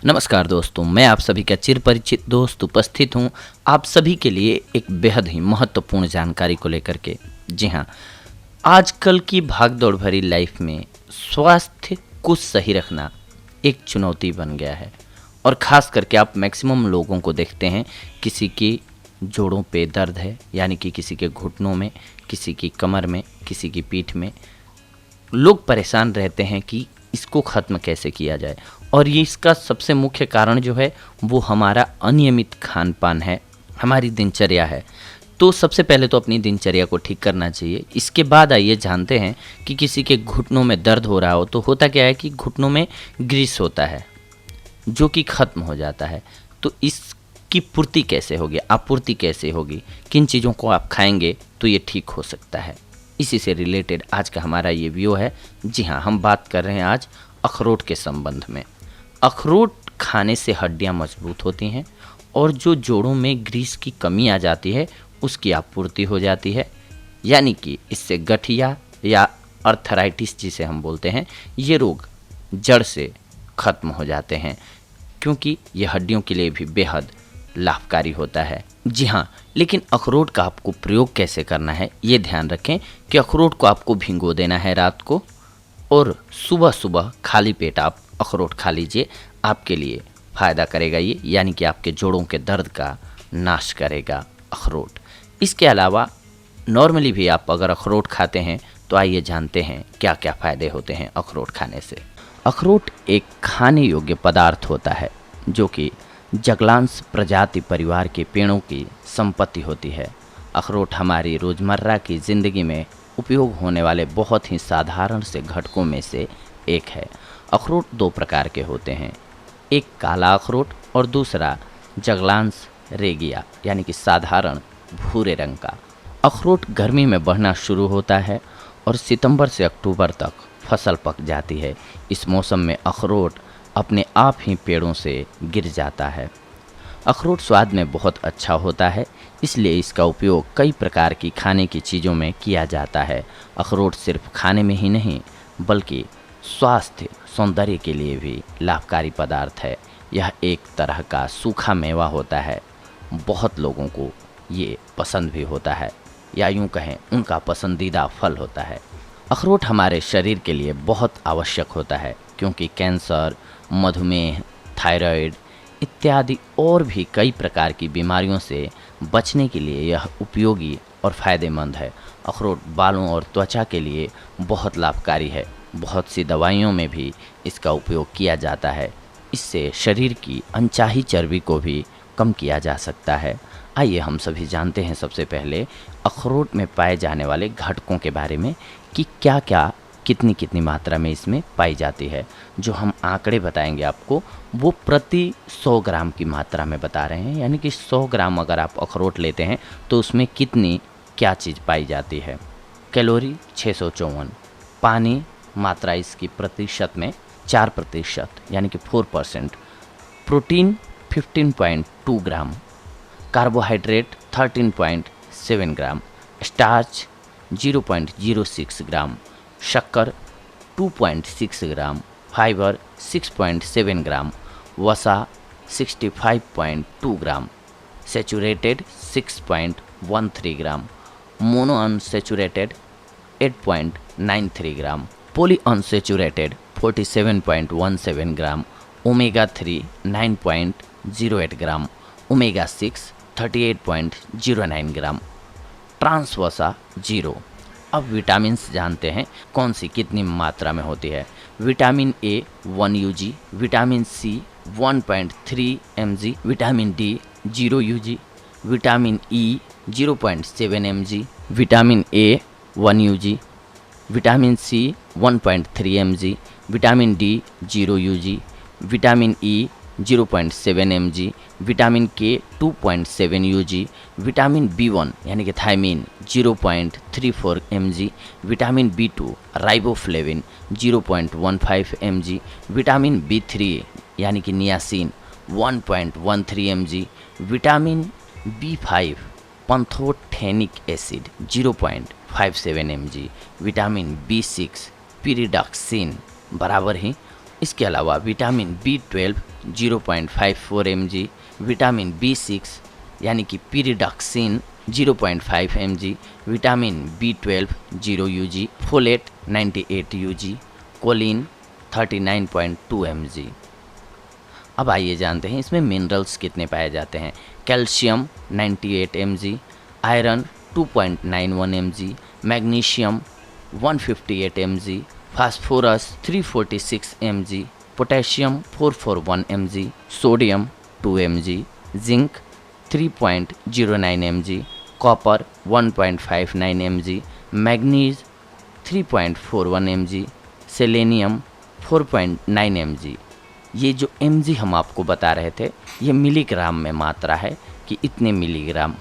नमस्कार दोस्तों, मैं आप सभी का चिरपरिचित दोस्त उपस्थित हूँ आप सभी के लिए एक बेहद ही महत्वपूर्ण जानकारी को लेकर के। जी हाँ, आजकल की भागदौड़ भरी लाइफ में स्वास्थ्य को सही रखना एक चुनौती बन गया है। और ख़ास करके आप मैक्सिमम लोगों को देखते हैं, किसी की जोड़ों पे दर्द है, यानी कि किसी के घुटनों में, किसी की कमर में, किसी की पीठ में। लोग परेशान रहते हैं कि इसको ख़त्म कैसे किया जाए। और ये इसका सबसे मुख्य कारण जो है वो हमारा अनियमित खान पान है, हमारी दिनचर्या है। तो सबसे पहले तो अपनी दिनचर्या को ठीक करना चाहिए। इसके बाद आइए जानते हैं कि किसी के घुटनों में दर्द हो रहा हो तो होता क्या है कि घुटनों में ग्रीस होता है जो कि ख़त्म हो जाता है। तो इसकी पूर्ति कैसे होगी, आपूर्ति कैसे होगी, किन चीज़ों को आप खाएंगे तो ये ठीक हो सकता है, इसी से रिलेटेड आज का हमारा ये वीडियो है। जी हाँ, हम बात कर रहे हैं आज अखरोट के संबंध में। अखरोट खाने से हड्डियाँ मजबूत होती हैं और जो जोड़ों में ग्रीस की कमी आ जाती है उसकी आपूर्ति हो जाती है, यानी कि इससे गठिया या अर्थराइटिस जिसे हम बोलते हैं, ये रोग जड़ से ख़त्म हो जाते हैं, क्योंकि ये हड्डियों के लिए भी बेहद लाभकारी होता है। जी हाँ, लेकिन अखरोट का आपको प्रयोग कैसे करना है ये ध्यान रखें कि अखरोट को आपको भिगो देना है रात को, और सुबह सुबह खाली पेट आप अखरोट खा लीजिए। आपके लिए फ़ायदा करेगा ये, यानी कि आपके जोड़ों के दर्द का नाश करेगा अखरोट। इसके अलावा नॉर्मली भी आप अगर अखरोट खाते हैं तो आइए जानते हैं क्या क्या फ़ायदे होते हैं अखरोट खाने से। अखरोट एक खाने योग्य पदार्थ होता है जो कि जगलांस प्रजाति परिवार के पेड़ों की संपत्ति होती है। अखरोट हमारी रोज़मर्रा की ज़िंदगी में उपयोग होने वाले बहुत ही साधारण से घटकों में से एक है। अखरोट दो प्रकार के होते हैं, एक काला अखरोट और दूसरा जगलांस रेगिया, यानी कि साधारण भूरे रंग का। अखरोट गर्मी में बढ़ना शुरू होता है और सितंबर से अक्टूबर तक फसल पक जाती है। इस मौसम में अखरोट अपने आप ही पेड़ों से गिर जाता है। अखरोट स्वाद में बहुत अच्छा होता है, इसलिए इसका उपयोग कई प्रकार की खाने की चीज़ों में किया जाता है। अखरोट सिर्फ खाने में ही नहीं बल्कि स्वास्थ्य सौंदर्य के लिए भी लाभकारी पदार्थ है। यह एक तरह का सूखा मेवा होता है, बहुत लोगों को ये पसंद भी होता है, या यूँ कहें उनका पसंदीदा फल होता है। अखरोट हमारे शरीर के लिए बहुत आवश्यक होता है, क्योंकि कैंसर, मधुमेह, थायराइड इत्यादि और भी कई प्रकार की बीमारियों से बचने के लिए यह उपयोगी और फ़ायदेमंद है। अखरोट बालों और त्वचा के लिए बहुत लाभकारी है। बहुत सी दवाइयों में भी इसका उपयोग किया जाता है। इससे शरीर की अनचाही चर्बी को भी कम किया जा सकता है। आइए हम सभी जानते हैं सबसे पहले अखरोट में पाए जाने वाले घटकों के बारे में कि क्या क्या कितनी कितनी मात्रा में इसमें पाई जाती है। जो हम आंकड़े बताएंगे आपको वो प्रति 100 ग्राम की मात्रा में बता रहे हैं, यानी कि 100 ग्राम अगर आप अखरोट लेते हैं तो उसमें कितनी क्या चीज़ पाई जाती है। कैलोरी 654, पानी मात्रा इसकी प्रतिशत में 4%, यानी कि 4%, प्रोटीन 15.2 ग्राम, कार्बोहाइड्रेट 13.7 ग्राम, स्टार्च 0.06 ग्राम, शक्कर 2.6 ग्राम, फाइबर 6.7 ग्राम, वसा 65.2 ग्राम, सेचुरेटेड 6.13 ग्राम, मोनो अनसेचुरेटेड 8.93 ग्राम, पॉली अनसेचुरेटेड 47.17 ग्राम, ओमेगा 3 9.08 ग्राम, ओमेगा 6 38.09 ग्राम, ट्रांस वसा 0। अब विटामिन्स जानते हैं कौन सी कितनी मात्रा में होती है। Vitamin A 1 UG, vitamin C 1.3 mg, vitamin D 0 UG, vitamin E 0.7 mg, vitamin A 1 UG, vitamin C 1.3 mg, vitamin D 0 UG, vitamin E 0.7 mg, vitamin K 2.7 UG, vitamin B one यानी कि thiamine 0.34 mg, vitamin B two riboflavin 0.15 mg, vitamin बी3 यानी कि niacin 1.13 mg, vitamin B five pantothenic acid 0.57 mg, vitamin बी6 pyridoxine बराबर ही इसके अलावा vitamin B12 0.54 mg, vitamin B6 यानी कि pyridoxine 0.5 mg, vitamin B12 0 UG, folate 98 UG, choline 39.2 mg। अब आइए जानते हैं इसमें मिनरल्स कितने पाए जाते हैं। Calcium 98 mg, iron 2.91 mg, magnesium 158 mg, phosphorus 346 mg, potassium 441 mg, sodium 2 mg, zinc 3.09 mg, copper 1.59 mg, manganese 3.41 mg, selenium 4.9 mg। ये जो mg हम आपको बता रहे थे ये मिलीग्राम में मात्रा है कि इतने मिलीग्राम।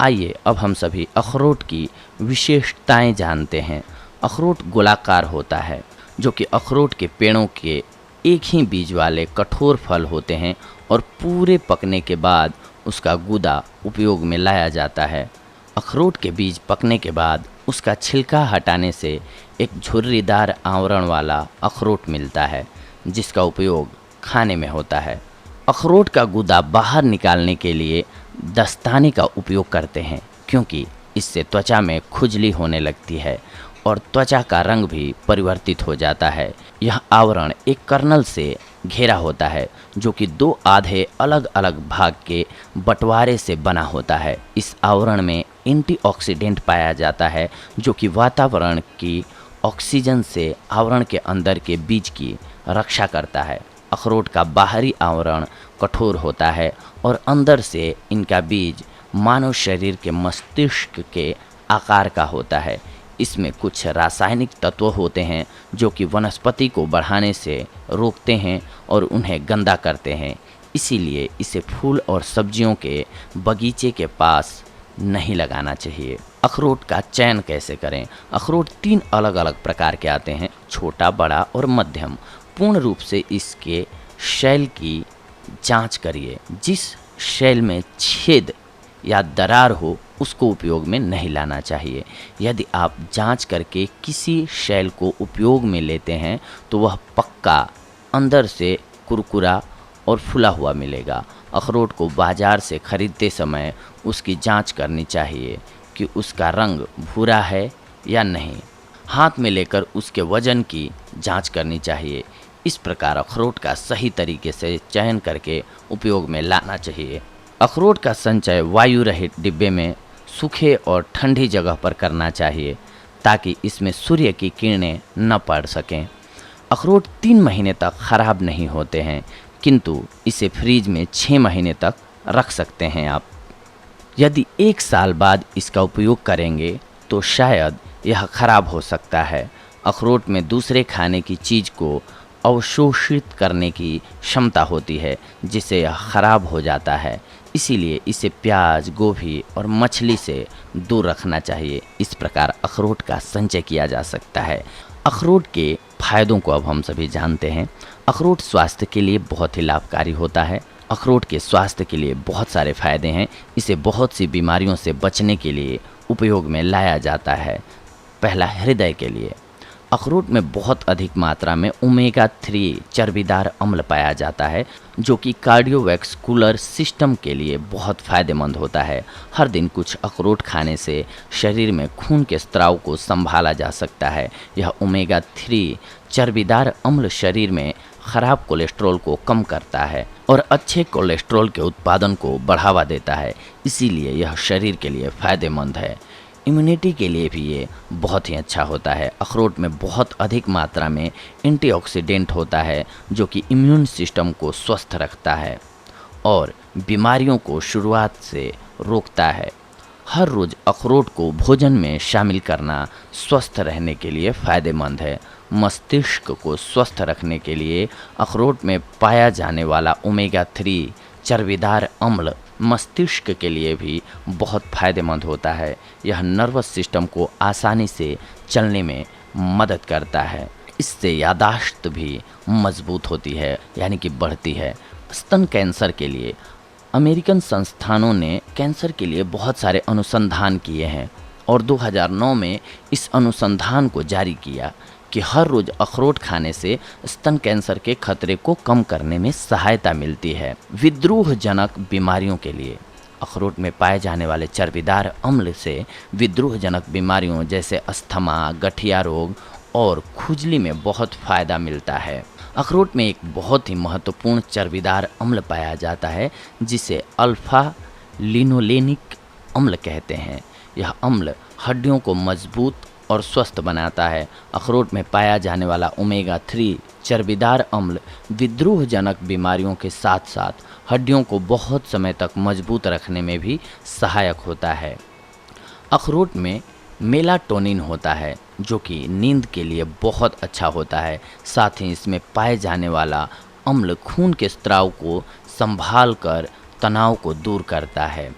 आइए अब हम सभी अखरोट की विशेषताएं जानते हैं। अखरोट गोलाकार होता है, जो कि अखरोट के पेड़ों के एक ही बीज वाले कठोर फल होते हैं और पूरे पकने के बाद उसका गूदा उपयोग में लाया जाता है। अखरोट के बीज पकने के बाद उसका छिलका हटाने से एक झुर्रीदार आवरण वाला अखरोट मिलता है, जिसका उपयोग खाने में होता है। अखरोट का गूदा बाहर निकालने के लिए दस्ताने का उपयोग करते हैं, क्योंकि इससे त्वचा में खुजली होने लगती है और त्वचा का रंग भी परिवर्तित हो जाता है। यह आवरण एक कर्नल से घेरा होता है, जो कि दो आधे अलग अलग भाग के बंटवारे से बना होता है। इस आवरण में एंटीऑक्सीडेंट पाया जाता है, जो कि वातावरण की ऑक्सीजन से आवरण के अंदर के बीज की रक्षा करता है। अखरोट का बाहरी आवरण कठोर होता है और अंदर से इनका बीज मानव शरीर के मस्तिष्क के आकार का होता है। इसमें कुछ रासायनिक तत्व होते हैं जो कि वनस्पति को बढ़ाने से रोकते हैं और उन्हें गंदा करते हैं। इसीलिए इसे फूल और सब्जियों के बगीचे के पास नहीं लगाना चाहिए। अखरोट का चयन कैसे करें? अखरोट 3 अलग अलग प्रकार के आते हैं, छोटा, बड़ा और मध्यम। पूर्ण रूप से इसके शैल की जांच करिए। जिस शैल में छेद या दरार हो उसको उपयोग में नहीं लाना चाहिए। यदि आप जांच करके किसी शैल को उपयोग में लेते हैं तो वह पक्का अंदर से कुरकुरा और फुला हुआ मिलेगा। अखरोट को बाज़ार से खरीदते समय उसकी जांच करनी चाहिए कि उसका रंग भूरा है या नहीं। हाथ में लेकर उसके वजन की जांच करनी चाहिए। इस प्रकार अखरोट का सही तरीके से चयन करके उपयोग में लाना चाहिए। अखरोट का संचय वायु रहित डिब्बे में सूखे और ठंडी जगह पर करना चाहिए, ताकि इसमें सूर्य की किरणें न पड़ सकें। अखरोट 3 महीने तक खराब नहीं होते हैं, किंतु इसे फ्रीज में 6 महीने तक रख सकते हैं आप। यदि 1 साल बाद इसका उपयोग करेंगे तो शायद यह खराब हो सकता है। अखरोट में दूसरे खाने की चीज़ को अवशोषित करने की क्षमता होती है, जिससे यह खराब हो जाता है। इसीलिए इसे प्याज, गोभी और मछली से दूर रखना चाहिए। इस प्रकार अखरोट का संचय किया जा सकता है। अखरोट के फायदों को अब हम सभी जानते हैं। अखरोट स्वास्थ्य के लिए बहुत ही लाभकारी होता है। अखरोट के स्वास्थ्य के लिए बहुत सारे फायदे हैं। इसे बहुत सी बीमारियों से बचने के लिए उपयोग में लाया जाता है। पहला, हृदय के लिए। अखरोट में बहुत अधिक मात्रा में ओमेगा 3 चर्बीदार अम्ल पाया जाता है, जो कि कार्डियोवैस्कुलर सिस्टम के लिए बहुत फ़ायदेमंद होता है। हर दिन कुछ अखरोट खाने से शरीर में खून के स्त्राव को संभाला जा सकता है। यह ओमेगा 3 चर्बीदार अम्ल शरीर में खराब कोलेस्ट्रॉल को कम करता है और अच्छे कोलेस्ट्रॉल के उत्पादन को बढ़ावा देता है। इसीलिए यह शरीर के लिए फ़ायदेमंद है। इम्यूनिटी के लिए भी ये बहुत ही अच्छा होता है। अखरोट में बहुत अधिक मात्रा में एंटीऑक्सीडेंट होता है, जो कि इम्यून सिस्टम को स्वस्थ रखता है और बीमारियों को शुरुआत से रोकता है। हर रोज़ अखरोट को भोजन में शामिल करना स्वस्थ रहने के लिए फ़ायदेमंद है। मस्तिष्क को स्वस्थ रखने के लिए अखरोट में पाया जाने वाला ओमेगा 3 चर्बीदार अम्ल मस्तिष्क के लिए भी बहुत फ़ायदेमंद होता है। यह नर्वस सिस्टम को आसानी से चलने में मदद करता है। इससे यादाश्त भी मजबूत होती है, यानी कि बढ़ती है। स्तन कैंसर के लिए अमेरिकन संस्थानों ने कैंसर के लिए बहुत सारे अनुसंधान किए हैं और 2009 में इस अनुसंधान को जारी किया कि हर रोज अखरोट खाने से स्तन कैंसर के खतरे को कम करने में सहायता मिलती है। विद्रोहजनक बीमारियों के लिए अखरोट में पाए जाने वाले चर्बीदार अम्ल से विद्रोहजनक बीमारियों जैसे अस्थमा, गठिया रोग और खुजली में बहुत फायदा मिलता है। अखरोट में एक बहुत ही महत्वपूर्ण चर्बीदार अम्ल पाया जाता है जिसे अल्फा लिनोलेनिक अम्ल कहते हैं। यह अम्ल हड्डियों को मजबूत और स्वस्थ बनाता है। अखरोट में पाया जाने वाला ओमेगा 3 चर्बीदार अम्ल विद्रोहजनक बीमारियों के साथ साथ हड्डियों को बहुत समय तक मजबूत रखने में भी सहायक होता है। अखरोट में मेलाटोनिन होता है जो कि नींद के लिए बहुत अच्छा होता है। साथ ही इसमें पाए जाने वाला अम्ल खून के स्राव को संभाल कर तनाव को दूर करता है।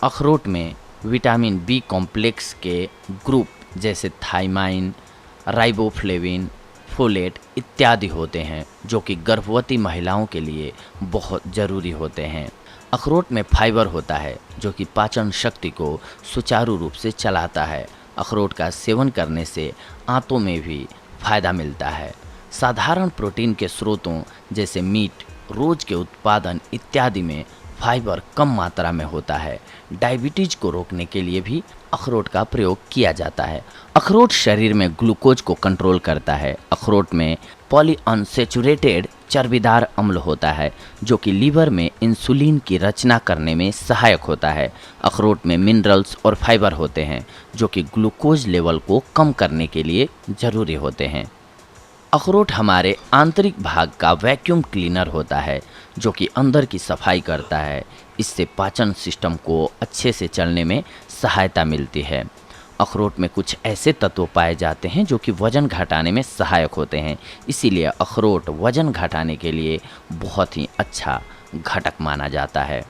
अखरोट में विटामिन बी कॉम्प्लेक्स के ग्रुप जैसे थाइमाइन, राइबोफ्लेविन, फोलेट इत्यादि होते हैं जो कि गर्भवती महिलाओं के लिए बहुत ज़रूरी होते हैं। अखरोट में फाइबर होता है जो कि पाचन शक्ति को सुचारू रूप से चलाता है। अखरोट का सेवन करने से आंतों में भी फायदा मिलता है। साधारण प्रोटीन के स्रोतों जैसे मीट, रोज के उत्पादन इत्यादि में फाइबर कम मात्रा में होता है। डायबिटीज को रोकने के लिए भी अखरोट का प्रयोग किया जाता है। अखरोट शरीर में ग्लूकोज को कंट्रोल करता है। अखरोट में पॉलीअनसेचुरेटेड चर्बीदार अम्ल होता है जो कि लीवर में इंसुलिन की रचना करने में सहायक होता है। अखरोट में मिनरल्स और फाइबर होते हैं जो कि ग्लूकोज लेवल को कम करने के लिए ज़रूरी होते हैं। अखरोट हमारे आंतरिक भाग का वैक्यूम क्लीनर होता है जो कि अंदर की सफाई करता है। इससे पाचन सिस्टम को अच्छे से चलने में सहायता मिलती है। अखरोट में कुछ ऐसे तत्व पाए जाते हैं जो कि वजन घटाने में सहायक होते हैं, इसीलिए अखरोट वजन घटाने के लिए बहुत ही अच्छा घटक माना जाता है।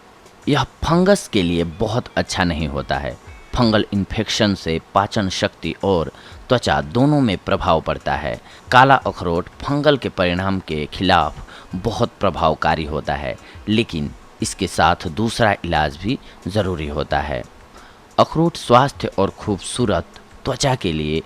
यह फंगस के लिए बहुत अच्छा नहीं होता है। फंगल इन्फेक्शन से पाचन शक्ति और त्वचा दोनों में प्रभाव पड़ता है। काला अखरोट फंगल के परिणाम के खिलाफ बहुत प्रभावकारी होता है, लेकिन इसके साथ दूसरा इलाज भी ज़रूरी होता है। अखरोट स्वास्थ्य और खूबसूरत त्वचा के लिए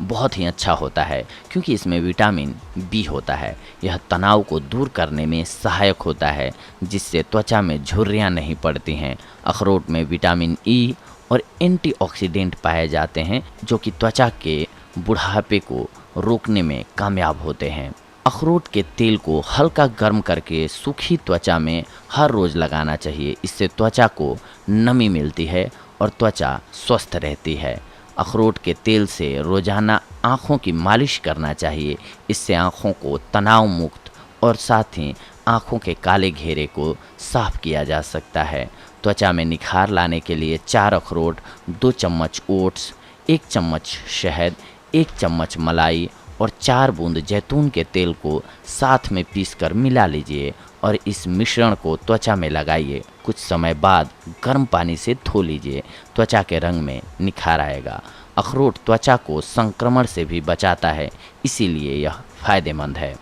बहुत ही अच्छा होता है क्योंकि इसमें विटामिन बी होता है। यह तनाव को दूर करने में सहायक होता है जिससे त्वचा में झुर्रियाँ नहीं पड़ती हैं। अखरोट में विटामिन ई और एंटीऑक्सीडेंट पाए जाते हैं जो कि त्वचा के बुढ़ापे को रोकने में कामयाब होते हैं। अखरोट के तेल को हल्का गर्म करके सूखी त्वचा में हर रोज़ लगाना चाहिए। इससे त्वचा को नमी मिलती है और त्वचा स्वस्थ रहती है। अखरोट के तेल से रोज़ाना आँखों की मालिश करना चाहिए। इससे आँखों को तनाव मुक्त और साथ ही आँखों के काले घेरे को साफ किया जा सकता है। त्वचा में निखार लाने के लिए 4 अखरोट, 2 चम्मच ओट्स, 1 चम्मच शहद, 1 चम्मच मलाई और 4 बूंद जैतून के तेल को साथ में पीसकर मिला लीजिए और इस मिश्रण को त्वचा में लगाइए। कुछ समय बाद गर्म पानी से धो लीजिए। त्वचा के रंग में निखार आएगा। अखरोट त्वचा को संक्रमण से भी बचाता है, इसीलिए यह फायदेमंद है।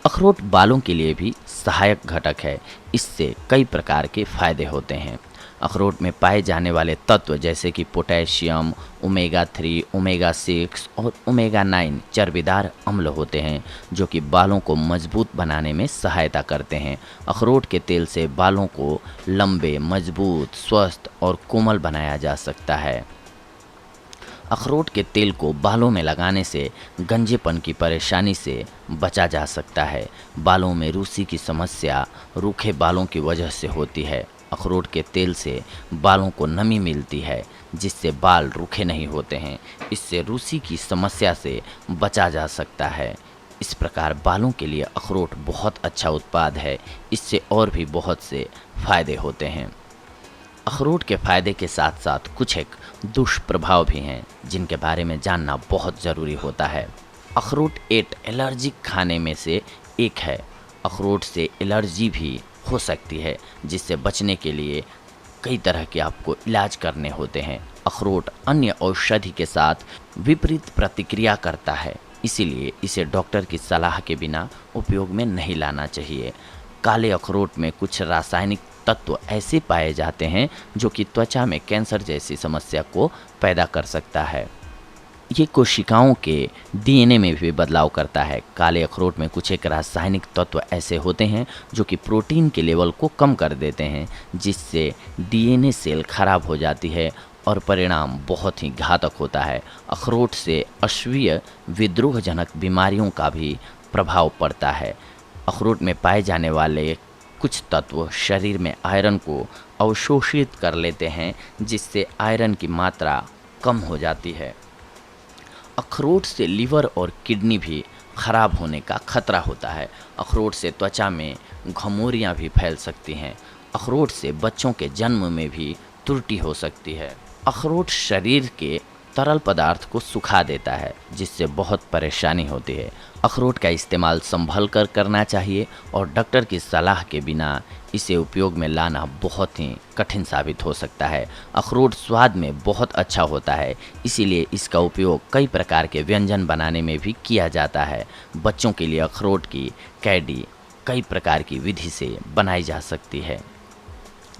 अखरोट बालों के लिए भी सहायक घटक है। इससे कई प्रकार के फायदे होते हैं। अखरोट में पाए जाने वाले तत्व जैसे कि पोटेशियम, ओमेगा 3, ओमेगा 6 और ओमेगा 9 चर्बीदार अम्ल होते हैं जो कि बालों को मजबूत बनाने में सहायता करते हैं। अखरोट के तेल से बालों को लंबे, मजबूत, स्वस्थ और कोमल बनाया जा सकता है। अखरोट के तेल को बालों में लगाने से गंजेपन की परेशानी से बचा जा सकता है। बालों में रूसी की समस्या रूखे बालों की वजह से होती है। अखरोट के तेल से बालों को नमी मिलती है जिससे बाल रूखे नहीं होते हैं। इससे रूसी की समस्या से बचा जा सकता है। इस प्रकार बालों के लिए अखरोट बहुत अच्छा उत्पाद है। इससे और भी बहुत से फायदे होते हैं। अखरोट के फायदे के साथ साथ कुछ एक दुष्प्रभाव भी हैं जिनके बारे में जानना बहुत ज़रूरी होता है। अखरोट एक एलर्जिक खाने में से एक है। अखरोट से एलर्जी भी हो सकती है जिससे बचने के लिए कई तरह के आपको इलाज करने होते हैं। अखरोट अन्य औषधि के साथ विपरीत प्रतिक्रिया करता है, इसीलिए इसे डॉक्टर की सलाह के बिना उपयोग में नहीं लाना चाहिए। काले अखरोट में कुछ रासायनिक तत्व ऐसे पाए जाते हैं जो कि त्वचा में कैंसर जैसी समस्या को पैदा कर सकता है। ये कोशिकाओं के डीएनए में भी बदलाव करता है। काले अखरोट में कुछ एक रासायनिक तत्व ऐसे होते हैं जो कि प्रोटीन के लेवल को कम कर देते हैं, जिससे डीएनए सेल खराब हो जाती है और परिणाम बहुत ही घातक होता है। अखरोट से अश्वीय विद्रोहजनक बीमारियों का भी प्रभाव पड़ता है। अखरोट में पाए जाने वाले कुछ तत्व शरीर में आयरन को अवशोषित कर लेते हैं, जिससे आयरन की मात्रा कम हो जाती है। अखरोट से लीवर और किडनी भी खराब होने का खतरा होता है। अखरोट से त्वचा में घमौरियाँ भी फैल सकती हैं। अखरोट से बच्चों के जन्म में भी त्रुटि हो सकती है। अखरोट शरीर के तरल पदार्थ को सुखा देता है, जिससे बहुत परेशानी होती है। अखरोट का इस्तेमाल संभल कर करना चाहिए और डॉक्टर की सलाह के बिना इसे उपयोग में लाना बहुत ही कठिन साबित हो सकता है। अखरोट स्वाद में बहुत अच्छा होता है, इसीलिए इसका उपयोग कई प्रकार के व्यंजन बनाने में भी किया जाता है। बच्चों के लिए अखरोट की कैडी कई प्रकार की विधि से बनाई जा सकती है।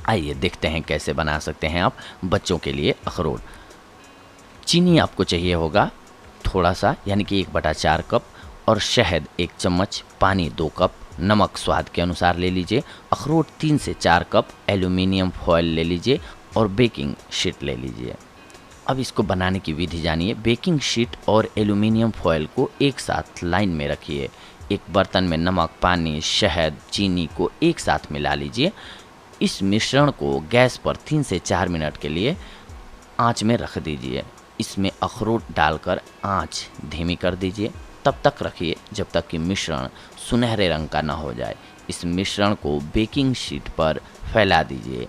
आइए देखते हैं कैसे बना सकते हैं आप बच्चों के लिए अखरोट। चीनी आपको चाहिए होगा थोड़ा सा, यानी कि 1/4 कप, और शहद 1 चम्मच, पानी 2 कप, नमक स्वाद के अनुसार ले लीजिए। अखरोट 3 से 4 कप, एल्यूमिनियम फॉयल ले लीजिए और बेकिंग शीट ले लीजिए। अब इसको बनाने की विधि जानिए। बेकिंग शीट और एल्यूमिनियम फॉयल को एक साथ लाइन में रखिए। एक बर्तन में नमक, पानी, शहद, चीनी को एक साथ मिला लीजिए। इस मिश्रण को गैस पर 3 से 4 मिनट के लिए आंच में रख दीजिए। इसमें अखरोट डालकर आंच धीमी कर दीजिए। तब तक रखिए जब तक कि मिश्रण सुनहरे रंग का ना हो जाए। इस मिश्रण को बेकिंग शीट पर फैला दीजिए।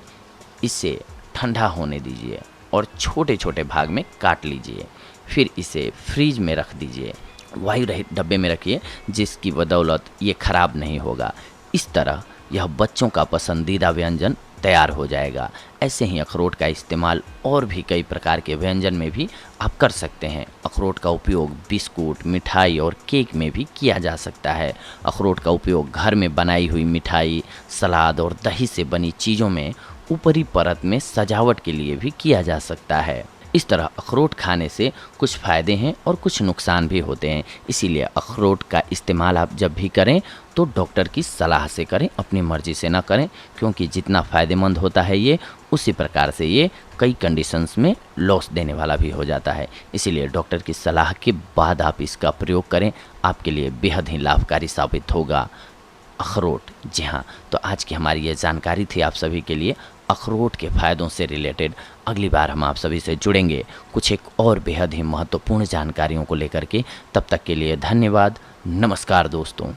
इसे ठंडा होने दीजिए और छोटे छोटे भाग में काट लीजिए। फिर इसे फ्रीज में रख दीजिए। वायु रहित डब्बे में रखिए, जिसकी बदौलत ये खराब नहीं होगा। इस तरह यह बच्चों का पसंदीदा व्यंजन तैयार हो जाएगा। ऐसे ही अखरोट का इस्तेमाल और भी कई प्रकार के व्यंजन में भी आप कर सकते हैं। अखरोट का उपयोग बिस्कुट, मिठाई और केक में भी किया जा सकता है। अखरोट का उपयोग घर में बनाई हुई मिठाई, सलाद और दही से बनी चीज़ों में ऊपरी परत में सजावट के लिए भी किया जा सकता है। इस तरह अखरोट खाने से कुछ फ़ायदे हैं और कुछ नुकसान भी होते हैं। इसीलिए अखरोट का इस्तेमाल आप जब भी करें तो डॉक्टर की सलाह से करें, अपनी मर्ज़ी से ना करें, क्योंकि जितना फ़ायदेमंद होता है ये, उसी प्रकार से ये कई कंडीशंस में लॉस देने वाला भी हो जाता है। इसीलिए डॉक्टर की सलाह के बाद आप इसका प्रयोग करें, आपके लिए बेहद ही लाभकारी साबित होगा अखरोट। जी हाँ, तो आज की हमारी ये जानकारी थी आप सभी के लिए अखरोट के फ़ायदों से रिलेटेड। अगली बार हम आप सभी से जुड़ेंगे कुछ एक और बेहद ही महत्वपूर्ण जानकारियों को लेकर के। तब तक के लिए धन्यवाद। नमस्कार दोस्तों।